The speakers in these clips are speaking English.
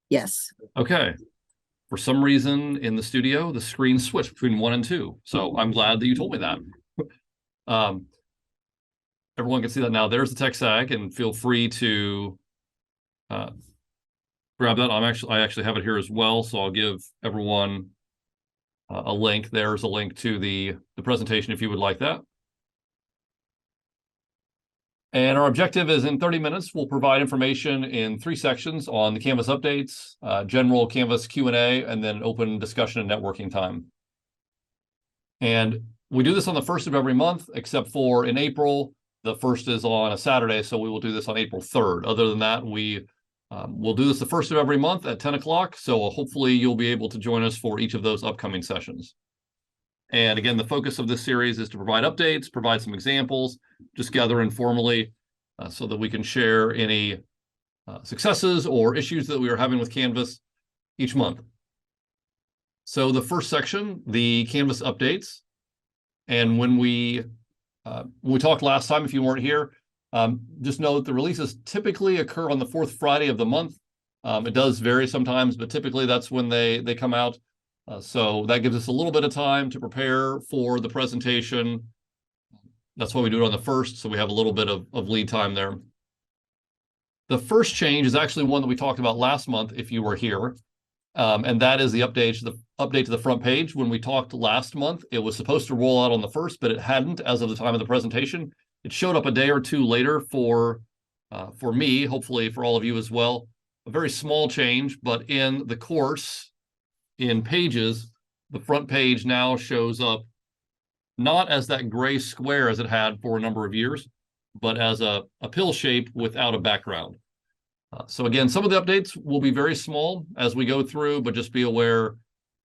Yes. Okay. For some reason in the studio, the screen switched between 1 and 2. So I'm glad that you told me that. Um, everyone can see that now. There's the TexAg, and feel free to uh, grab that. I actually have it here as well, so I'll give everyone a link. There's a link to the presentation if you would like that. And our objective is in 30 minutes, we'll provide information in 3 sections on the Canvas updates, general Canvas Q&A, and then open discussion and networking time. And we do this on the 1st of every month, except for in April, the 1st is on a Saturday, so we will do this on April 3rd. Other than that, we'll do this the 1st of every month at 10 o'clock, so hopefully you'll be able to join us for each of those upcoming sessions. And again, the focus of this series is to provide updates, provide some examples, just gather informally so that we can share any successes or issues that we are having with Canvas each month. So the first section, the Canvas updates. And when we talked last time, if you weren't here, just know that the releases typically occur on the 4th Friday of the month. It does vary sometimes, but typically that's when they come out. So that gives us a little bit of time to prepare for the presentation. That's why we do it on the 1st, so we have a little bit of lead time there. The first change is actually one that we talked about last month, if you were here, and that is the update to the front page. When we talked last month, it was supposed to roll out on the 1st, but it hadn't as of the time of the presentation. It showed up a day or two later for me, hopefully for all of you as well. A very small change, but in the course, in Pages, the front page now shows up not as that gray square as it had for a number of years, but as a pill shape without a background. So again, some of the updates will be very small as we go through, but just be aware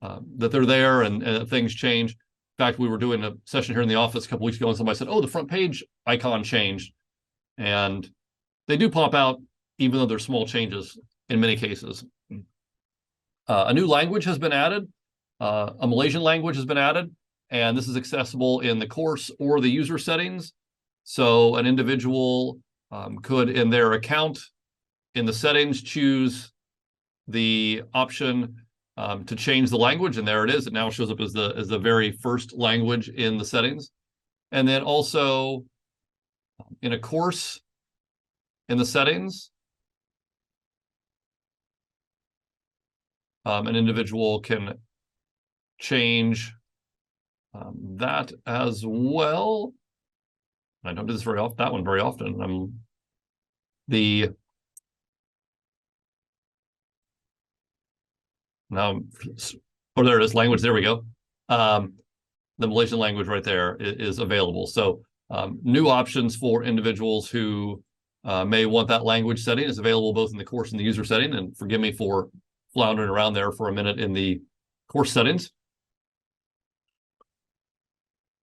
that they're there and things change. In fact, we were doing a session here in the office a couple weeks ago, and somebody said, "Oh, the front page icon changed." And they do pop out, even though they're small changes in many cases. A new language has been added. A Malaysian language has been added, and this is accessible in the course or the user settings. So an individual could, in their account, in the settings, choose the option to change the language, and there it is. It now shows up as the very first language in the settings. And then also in a course in the settings, an individual can change that as well. I don't do this very often, that one very often. There it is, language, there we go. The Malaysian language right there is available. So new options for individuals who may want that language setting is available both in the course and the user setting. And forgive me for floundering around there for a minute in the course settings.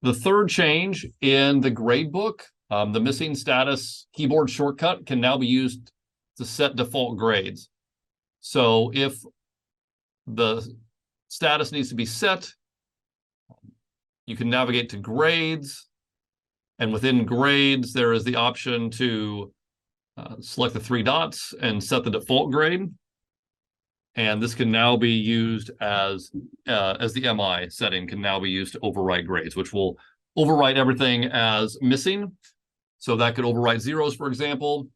The third change in the gradebook, the missing status keyboard shortcut can now be used to set default grades. So if the status needs to be set, you can navigate to grades, and within grades, there is the option to select the 3 dots and set the default grade. And this can now be used as the MI setting can now be used to overwrite grades, which will overwrite everything as missing. So that could overwrite zeros, for example.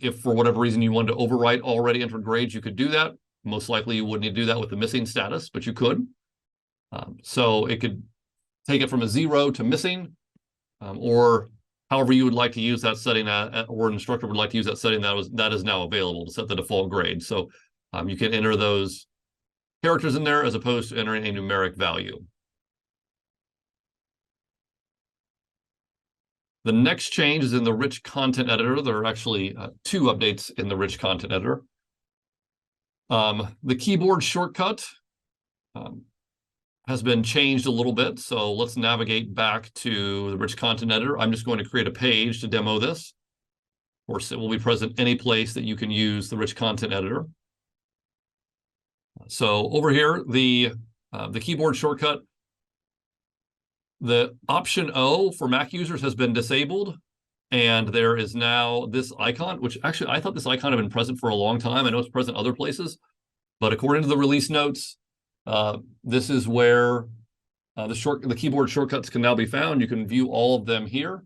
If for whatever reason you wanted to overwrite already entered grades, you could do that. Most likely you wouldn't need to do that with the missing status, but you could. So it could take it from a 0 to missing, or however you would like to use that setting, or an instructor would like to use that setting, that is now available to set the default grade. So you can enter those characters in there as opposed to entering a numeric value. The next change is in the rich content editor. There are actually 2 updates in the rich content editor. The keyboard shortcut has been changed a little bit. So let's navigate back to the rich content editor. I'm just going to create a page to demo this. Of course, it will be present any place that you can use the rich content editor. So over here, the keyboard shortcut, the option O for Mac users has been disabled, and there is now this icon, which actually I thought this icon had been present for a long time. I know it's present other places, But according to the release notes, this is where the keyboard shortcuts can now be found. You can view all of them here.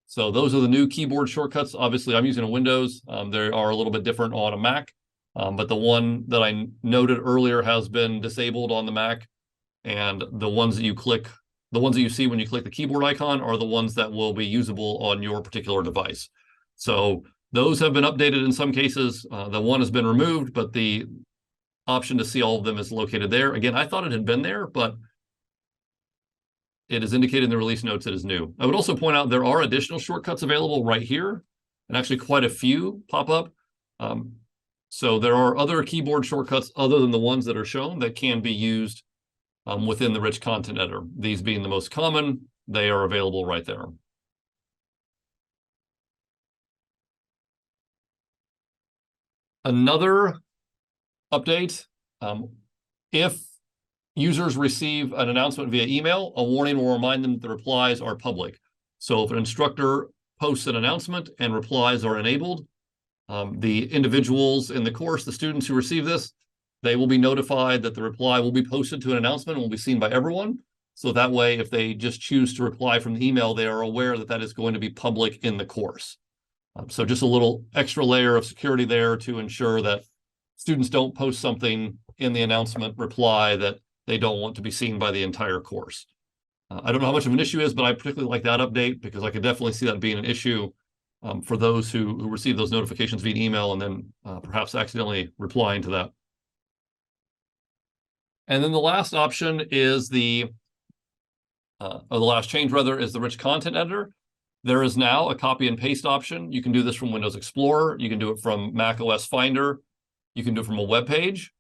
So those are the new keyboard shortcuts. Obviously, I'm using a Windows. They are a little bit different on a Mac, but the one that I noted earlier has been disabled on the Mac. And the ones that you see when you click the keyboard icon are the ones that will be usable on your particular device. So those have been updated in some cases. The one has been removed, but the option to see all of them is located there. Again, I thought it had been there, but it is indicated in the release notes it is new. I would also point out there are additional shortcuts available right here, and actually quite a few pop up. So there are other keyboard shortcuts other than the ones that are shown that can be used within the rich content editor. These being the most common, they are available right there. Another update, if users receive an announcement via email, a warning will remind them that the replies are public. So if an instructor posts an announcement and replies are enabled, the individuals in the course, the students who receive this, they will be notified that the reply will be posted to an announcement and will be seen by everyone. So that way, if they just choose to reply from the email, they are aware that that is going to be public in the course. So just a little extra layer of security there to ensure that students don't post something in the announcement reply that they don't want to be seen by the entire course. I don't know how much of an issue is, but I particularly like that update because I could definitely see that being an issue for those who receive those notifications via email and then perhaps accidentally replying to that. And then the last option is the last change rather is the rich content editor. There is now a copy and paste option. You can do this from Windows Explorer. You can do it from Mac OS Finder. You can do it from a web page.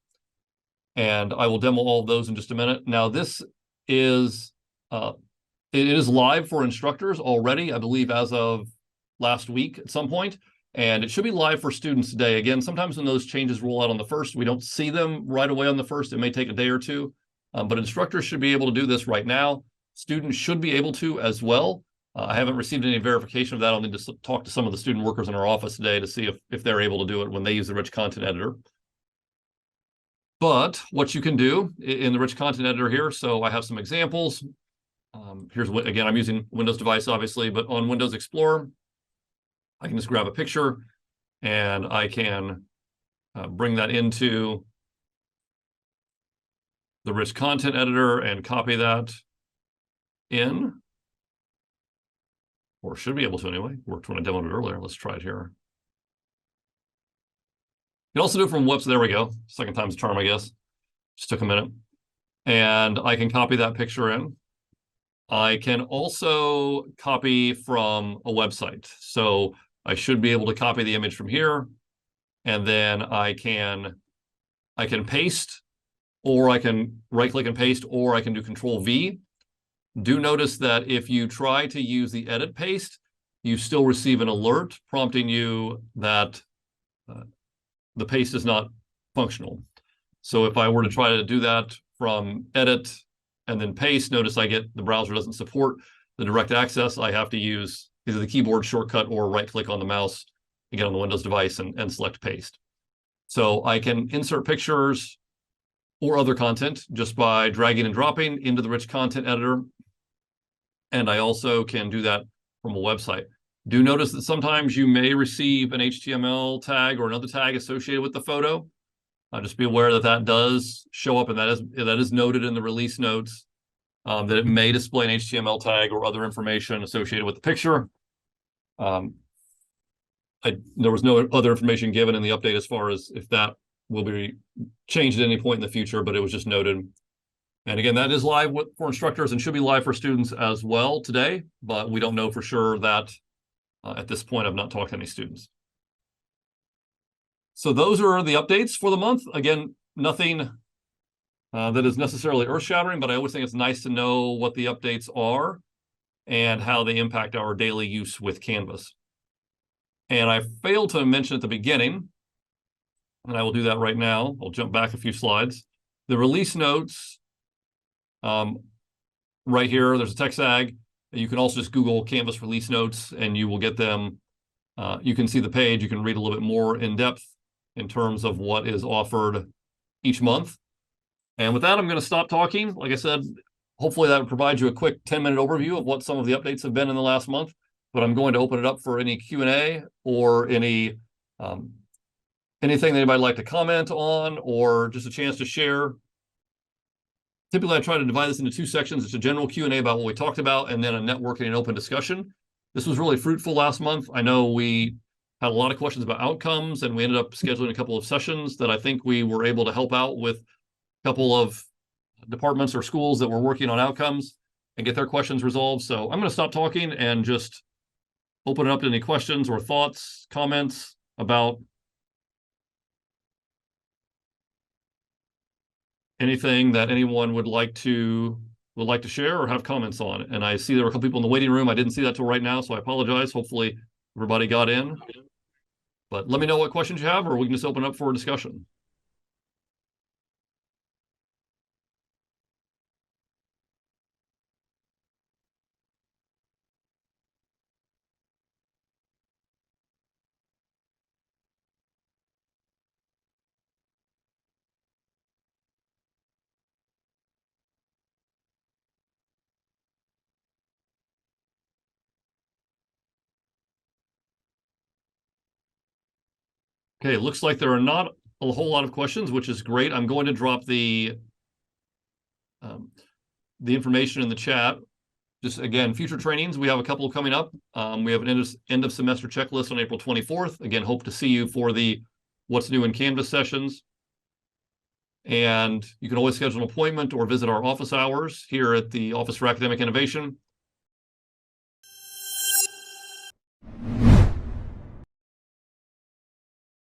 And I will demo all of those in just a minute. Now this is, it is live for instructors already, I believe as of last week at some point. And it should be live for students today. Again, sometimes when those changes roll out on the 1st, we don't see them right away on the 1st. It may take a day or two, but instructors should be able to do this right now. Students should be able to as well. I haven't received any verification of that. I'll need to talk to some of the student workers in our office today to see if they're able to do it when they use the rich content editor. But what you can do in the rich content editor here, so I have some examples. Here's what, again, I'm using Windows device, obviously, but on Windows Explorer, I can just grab a picture and I can bring that into the rich content editor and copy that in, or should be able to anyway. Worked when I demoed it earlier. Let's try it here. You can also do it from whoops, there we go. Second time's a charm, I guess. Just took a minute. And I can copy that picture in. I can also copy from a website. So I should be able to copy the image from here. And then I can paste, or I can right-click and paste, or I can do Control-V. Do notice that if you try to use the edit paste, you still receive an alert prompting you that the paste is not functional. So if I were to try to do that from edit and then paste, notice the browser doesn't support the direct access. I have to use either the keyboard shortcut or right-click on the mouse, again on the Windows device, and select paste. So I can insert pictures or other content just by dragging and dropping into the rich content editor. And I also can do that from a website. Do notice that sometimes you may receive an HTML tag or another tag associated with the photo. Just be aware that that does show up, and that is noted in the release notes, that it may display an HTML tag or other information associated with the picture. There was no other information given in the update as far as if that will be changed at any point in the future, but it was just noted. And again, that is live for instructors and should be live for students as well today, but we don't know for sure that at this point. I've not talked to any students. So those are the updates for the month. Again, nothing that is necessarily earth-shattering, but I always think it's nice to know what the updates are and how they impact our daily use with Canvas. And I failed to mention at the beginning, and I will do that right now. I'll jump back a few slides. The release notes, right here, there's a text tag. You can also just Google Canvas release notes and you will get them. You can see the page. You can read a little bit more in depth in terms of what is offered each month. And with that, I'm going to stop talking. Like I said, hopefully that provides you a quick 10-minute overview of what some of the updates have been in the last month. But I'm going to open it up for any Q&A or any anything that anybody would like to comment on, or just a chance to share. Typically, I try to divide this into two sections. It's a general Q&A about what we talked about, and then a networking and open discussion. This was really fruitful last month. I know we had a lot of questions about outcomes, and we ended up scheduling a couple of sessions that I think we were able to help out with a couple of departments or schools that were working on outcomes and get their questions resolved. So I'm going to stop talking and just open it up to any questions or thoughts, comments about anything that anyone would like to share or have comments on. And I see there were a couple people in the waiting room. I didn't see that till right now, so I apologize. Hopefully everybody got in. But let me know what questions you have, or we can just open up for a discussion. Okay, it looks like there are not a whole lot of questions, which is great. I'm going to drop the information in the chat. Just again, future trainings, we have a couple coming up. We have an end of semester checklist on April 24th. Again, hope to see you for the What's New in Canvas sessions. And you can always schedule an appointment or visit our office hours here at the Office for Academic Innovation.